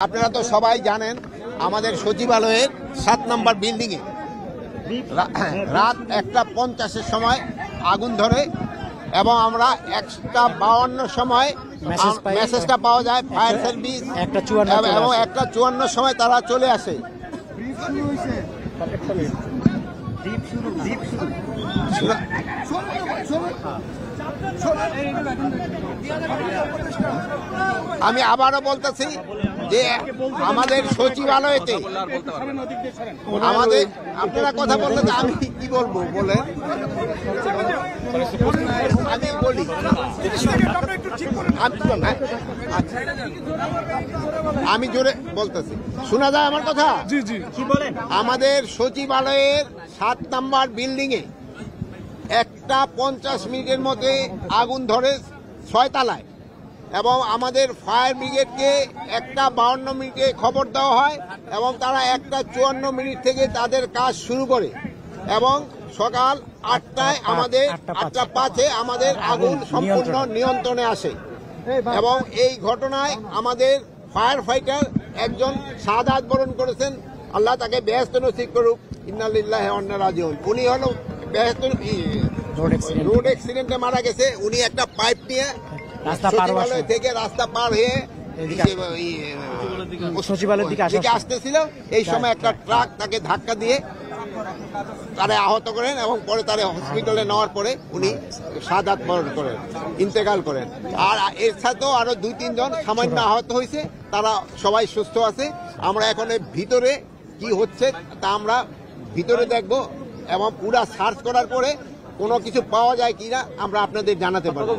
আপনারা তো সবাই জানেন আমাদের সচিবালয়ের 7 নম্বর বিল্ডিং এ রাত 1:50 সময় আগুন ধরে এবং আমরা 1:52 সময় মেসেজটা পাওয়া যায় ফায়ার সার্ভিস এবং 1:54 সময় তারা চলে আসে। আমি আবারও বলতেছি যে আমাদের সচিবালয়তে আমাদের আপনারা কথা বলতে আমি কি বলবো বলেন, আমি বলি আমি জোরে বলতেছি, শোনা যায় আমার কথা? জি জি কি বলেন? আমাদের সচিবালয়ের 7 নম্বর বিল্ডিং এ 1:50 মধ্যে আগুন ধরে 6 তলায় এবং আমাদের ফায়ার ব্রিগেডকে 1:52 খবর দেওয়া হয় এবং তারা 1:54 থেকে তাদের কাজ শুরু করে এবং সকাল 8টায় আমাদের 8:05 আমাদের আগুন সম্পূর্ণ নিয়ন্ত্রণে আসে এবং এই ঘটনায় আমাদের ফায়ার ফাইটার একজন শাহাদাত বরণ করেছেন। আল্লাহ তাকে বেহেশত নসিব করুক, ইন্না লিল্লাহি ওয়া ইন্না ইলাইহি রাজিউন। উনি হলো রোড অ্যাক্সিডেন্টে মারা গেছে। উনি একটা পাইপ নিয়ে সচিবালয় থেকে রাস্তা পার হয়ে সচিবালয়ের দিকে আসতেছিল। এই সময় একটা ট্রাক তাকে ধাক্কা দিয়ে তারে আহত করেন এবং পরে তারে হসপিটালে নেওয়ার পরে উনি শাহাদাত বরণ করেন, ইন্তেকাল করেন। আর এর সাথেও আরো 2-3 জন সামান্য আহত হয়েছে, তারা সবাই সুস্থ আছে। আমরা এখন ভিতরে কি হচ্ছে তা আমরা ভিতরে দেখব এবং পুরা সার্চ করার পরে কোনো কিছু পাওয়া যায় কিনা আমরা আপনাদের জানাতে পারবো।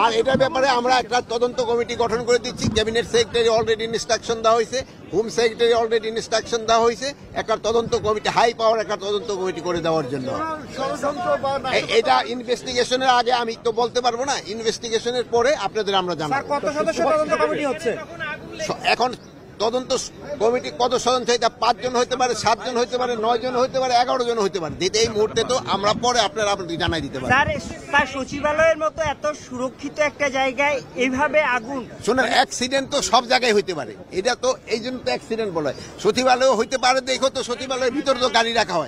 আর এটার ব্যাপারে আমরা একটা তদন্ত কমিটি গঠন করে দিচ্ছি। ক্যাবিনেট সেক্রেটারি অলরেডি ইনস্ট্রাকশন দেওয়া হয়েছে, হোম সেক্রেটারি অলরেডি ইনস্ট্রাকশন দেওয়া হয়েছে একটা তদন্ত কমিটি, হাই পাওয়ার একটা তদন্ত কমিটি করে দেওয়ার জন্য। এটা ইনভেস্টিগেশনের আগে আমি তো বলতে পারবো না, ইনভেস্টিগেশনের পরে আপনাদের আমরা জানাবো। কত সদস্য তদন্ত কমিটি হচ্ছে এখন? তদন্ত কমিটি কত সদস্য? এটা 5 জন হইতে পারে, 7 জন হইতে পারে, 9 জন হইতে পারে, 11 জন হইতে পারে। এই মুহূর্তে তো আমরা পরে আপনারা জানাই দিতে পারেন। স্যার সচিবালয়ের মতো এত সুরক্ষিত একটা জায়গায় এইভাবে আগুন, শুনেন, অ্যাক্সিডেন্ট তো সব জায়গায় হইতে পারে, এটা তো এই জন্য তো অ্যাক্সিডেন্ট বলা হয়। সচিবালয় হইতে পারে, দেখো তো সচিবালয়ের ভিতরে তো গাড়ি রাখা হয়।